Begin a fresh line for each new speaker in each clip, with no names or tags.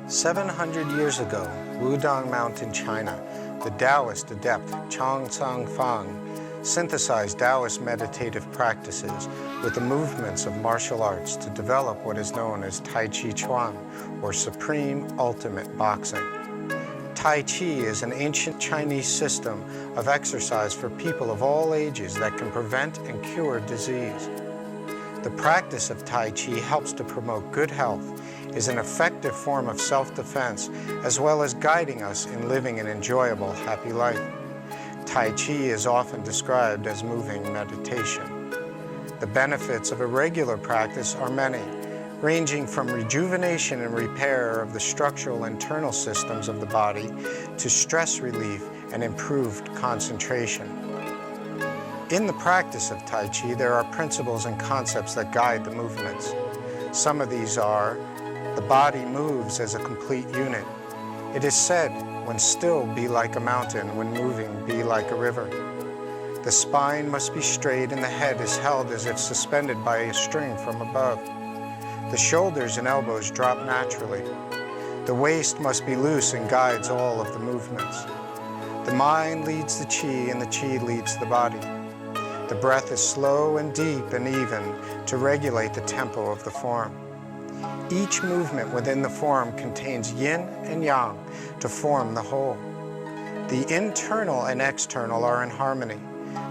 700 years ago, Wudang Mountain, China, the Taoist adept Chong Fang synthesized Taoist meditative practices with the movements of martial arts to develop what is known as Tai Chi Chuan, or Supreme Ultimate Boxing. Tai Chi is an ancient Chinese system of exercise for people of all ages that can prevent and cure disease. The practice of Tai Chi helps to promote good health, is an effective form of self-defense, as well as guiding us in living an enjoyable, happy life. Tai Chi is often described as moving meditation. The benefits of a regular practice are many, ranging from rejuvenation and repair of the structural internal systems of the body to stress relief and improved concentration. In the practice of Tai Chi, there are principles and concepts that guide the movements. Some of these are: the body moves as a complete unit. It is said, when still, be like a mountain, when moving, be like a river. The spine must be straight and the head is held as if suspended by a string from above. The shoulders and elbows drop naturally. The waist must be loose and guides all of the movements. The mind leads the chi and the chi leads the body. The breath is slow and deep and even to regulate the tempo of the form. Each movement within the form contains yin and yang to form the whole. The internal and external are in harmony.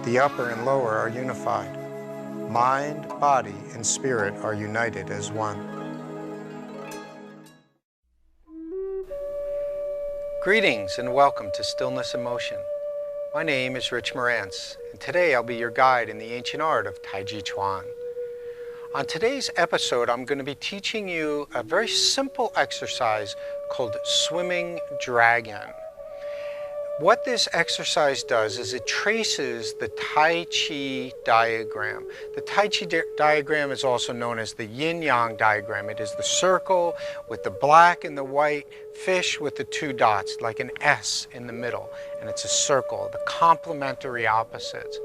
The upper and lower are unified. Mind, body, and spirit are united as one. Greetings and welcome to Stillness and Motion. My name is Rich Morantz, and today I'll be your guide in the ancient art of Tai Chi Chuan. On today's episode, I'm going to be teaching you a very simple exercise called Swimming Dragon. What this exercise does is it traces the Tai Chi diagram. The Tai Chi diagram is also known as the yin-yang diagram. It is the circle with the black and the white fish with the two dots, like an S in the middle, and it's a circle, the complementary opposites.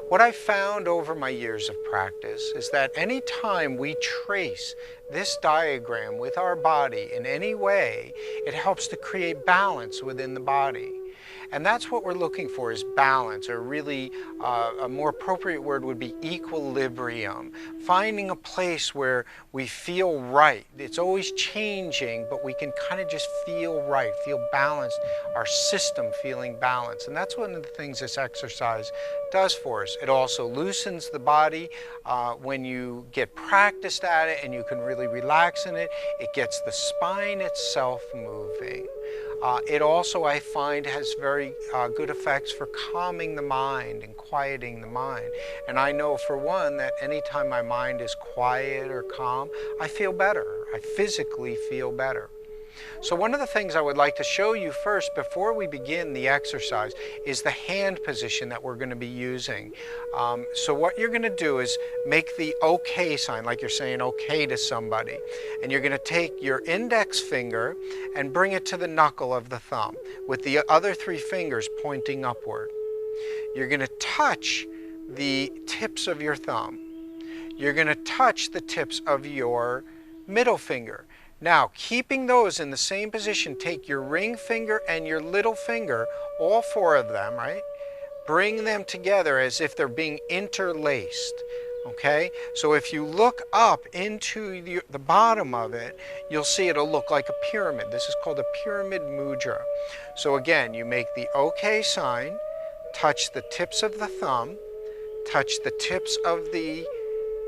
What I found over my years of practice is that any time we trace this diagram with our body in any way, it helps to create balance within the body. And that's what we're looking for, is balance, or really a more appropriate word would be equilibrium. Finding a place where we feel right. It's always changing, but we can kind of just feel right, feel balanced, our system feeling balanced. And that's one of the things this exercise does for us. It also loosens the body when you get practiced at it and you can really relax in it. It gets the spine itself moving. It also, I find, has very good effects for calming the mind and quieting the mind. And I know, for one, that anytime my mind is quiet or calm, I feel better. I physically feel better. So one of the things I would like to show you first before we begin the exercise is the hand position that we're going to be using. So what you're going to do is make the OK sign, like you're saying OK to somebody. And you're going to take your index finger and bring it to the knuckle of the thumb with the other three fingers pointing upward. You're going to touch the tips of your thumb. You're going to touch the tips of your middle finger. Now, keeping those in the same position, take your ring finger and your little finger, all four of them, right? Bring them together as if they're being interlaced, okay? So if you look up into the bottom of it, you'll see it'll look like a pyramid. This is called a pyramid mudra. So again, you make the OK sign, touch the tips of the thumb, touch the tips of the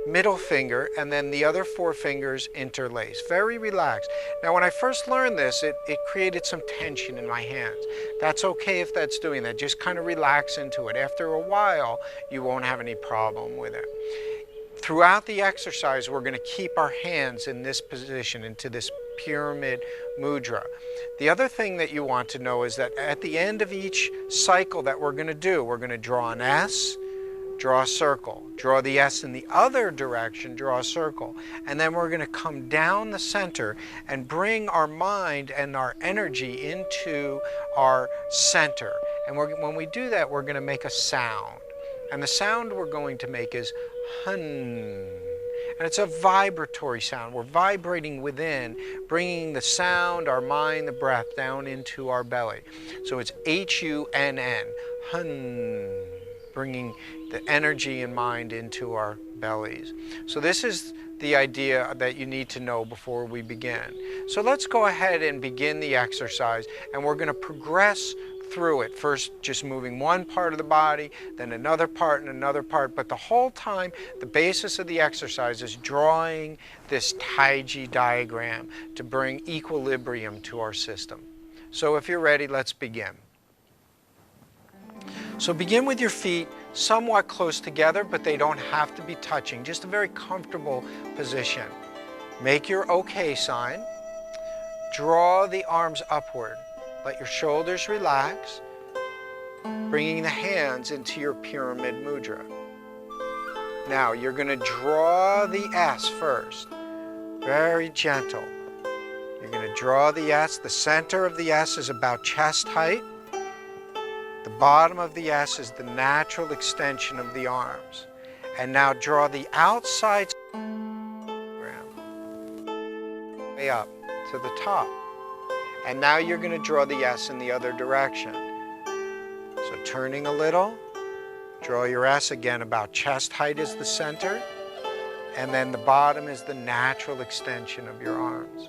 middle finger, and then the other four fingers interlace. Very relaxed. Now, when I first learned this, it created some tension in my hands. That's okay if that's doing that. Just kind of relax into it. After a while, you won't have any problem with it. Throughout the exercise, we're going to keep our hands in this position, into this pyramid mudra. The other thing that you want to know is that at the end of each cycle that we're going to do, we're going to draw an S, draw a circle, draw the S in the other direction, draw a circle, and then we're going to come down the center and bring our mind and our energy into our center. And when we do that, we're going to make a sound. And the sound we're going to make is hun. And it's a vibratory sound. We're vibrating within, bringing the sound, our mind, the breath down into our belly. So it's H-U-N-N, hun, bringing the energy and mind into our bellies. So this is the idea that you need to know before we begin. So let's go ahead and begin the exercise, and we're going to progress through it. First, just moving one part of the body, then another part and another part. But the whole time, the basis of the exercise is drawing this Taiji diagram to bring equilibrium to our system. So if you're ready, let's begin. So begin with your feet somewhat close together, but they don't have to be touching. Just a very comfortable position. Make your OK sign. Draw the arms upward. Let your shoulders relax, bringing the hands into your pyramid mudra. Now you're going to draw the S first, very gentle. You're going to draw the S. The center of the S is about chest height. The bottom of the S is the natural extension of the arms. And now draw the outside way up to the top. And now you're going to draw the S in the other direction. So turning a little, draw your S again about chest height is the center, and then the bottom is the natural extension of your arms.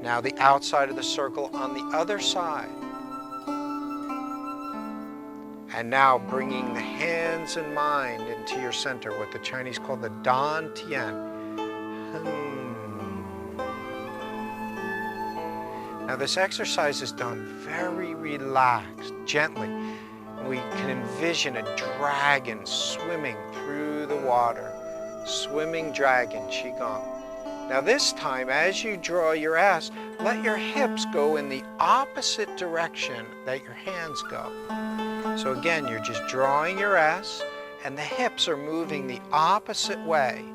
Now the outside of the circle on the other side. And now bringing the hands and mind into your center, what the Chinese call the Dan Tian. Now this exercise is done very relaxed, gently. We can envision a dragon swimming through the water. Swimming dragon, Qigong. Now this time, as you draw your S, let your hips go in the opposite direction that your hands go. So again, you're just drawing your S, and the hips are moving the opposite way.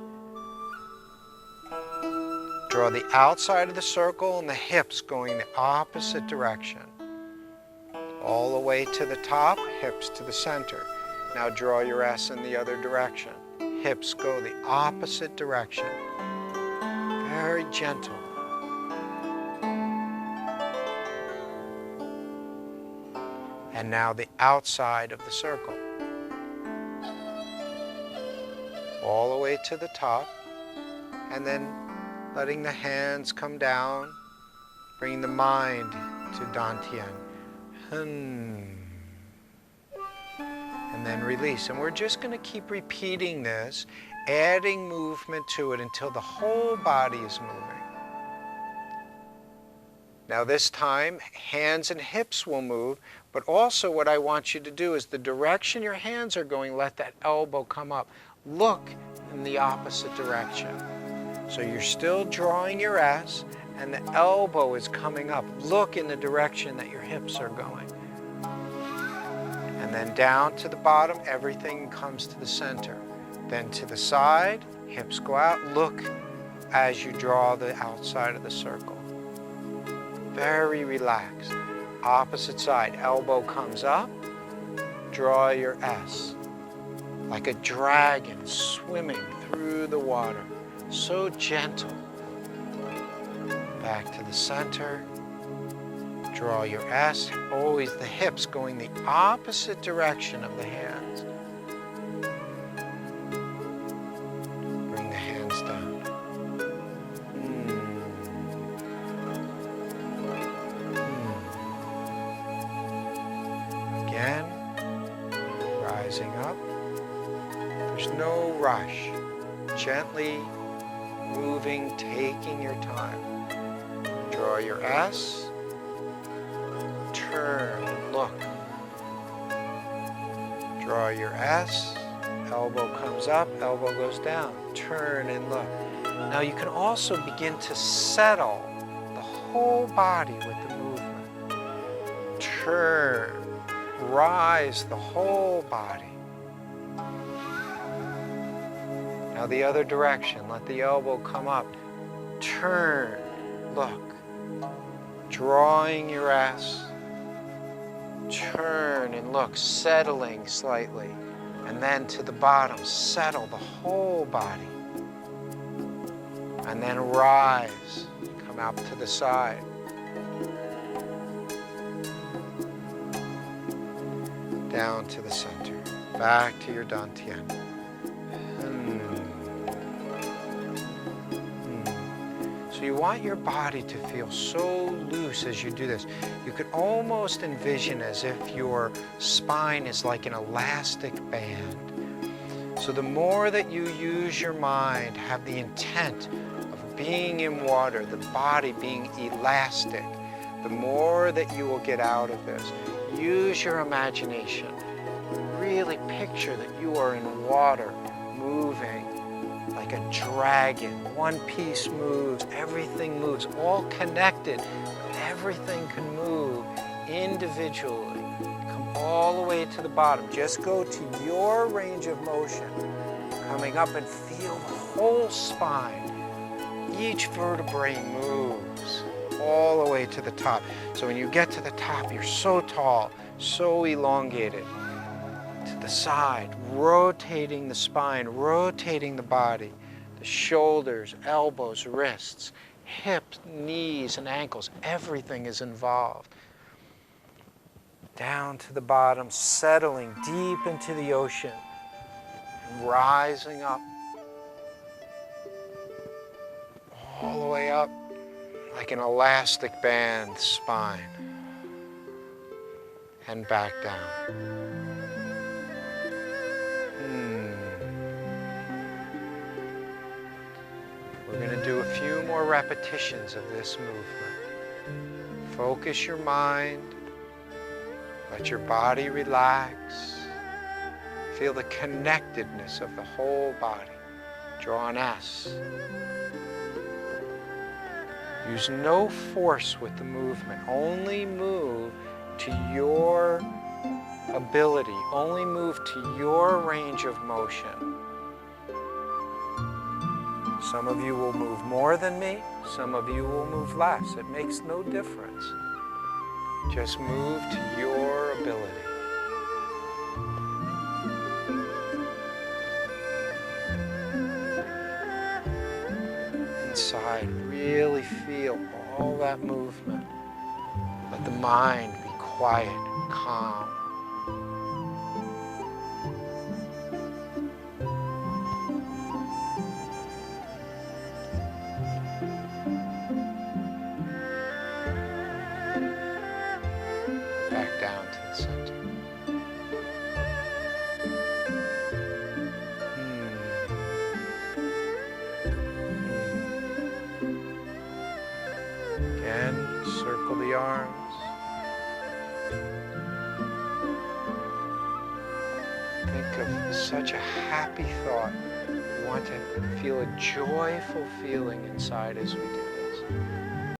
Draw the outside of the circle and the hips going the opposite direction. All the way to the top, hips to the center. Now draw your S in the other direction. Hips go the opposite direction. Very gentle. And now the outside of the circle. All the way to the top, and then letting the hands come down, bringing the mind to Dantian. And then release. And we're just going to keep repeating this, adding movement to it until the whole body is moving. Now this time, hands and hips will move, but also what I want you to do is the direction your hands are going, let that elbow come up. Look in the opposite direction. So you're still drawing your S, and the elbow is coming up. Look in the direction that your hips are going. And then down to the bottom, everything comes to the center. Then to the side, hips go out. Look as you draw the outside of the circle. Very relaxed. Opposite side, elbow comes up. Draw your S. Like a dragon swimming through the water. So gentle. Back to the center. Draw your S. Always the hips going the opposite direction of the hands. Bring the hands down. Again, rising up. There's no rush. Gently moving, taking your time. Draw your S. Turn and look. Draw your S. Elbow comes up, elbow goes down. Turn and look. Now you can also begin to settle the whole body with the movement. Turn. Rise the whole body. Now the other direction, let the elbow come up. Turn, look. Drawing your S. Turn and look, settling slightly. And then to the bottom, settle the whole body. And then rise, come out to the side. Down to the center, back to your dantian. So you want your body to feel so loose as you do this. You could almost envision as if your spine is like an elastic band. So the more that you use your mind, have the intent of being in water, the body being elastic, the more that you will get out of this. Use your imagination. Really picture that you are in water, moving like a dragon. One piece moves, everything moves, all connected. Everything can move individually. Come all the way to the bottom. Just go to your range of motion. Coming up and feel the whole spine. Each vertebrae moves all the way to the top. So when you get to the top, you're so tall, so elongated. To the side, rotating the spine, rotating the body, the shoulders, elbows, wrists, hips, knees, and ankles. Everything is involved. Down to the bottom, settling deep into the ocean, and rising up, all the way up like an elastic band spine, and back down. We're going to do a few more repetitions of this movement. Focus your mind. Let your body relax. Feel the connectedness of the whole body. Draw an S. Use no force with the movement. Only move to your ability. Only move to your range of motion. Some of you will move more than me. Some of you will move less. It makes no difference. Just move to your ability. Inside, really feel all that movement. Let the mind be quiet, calm. Back down to the center. Again, circle the arms. Think of such a happy thought. We want to feel a joyful feeling inside as we do this.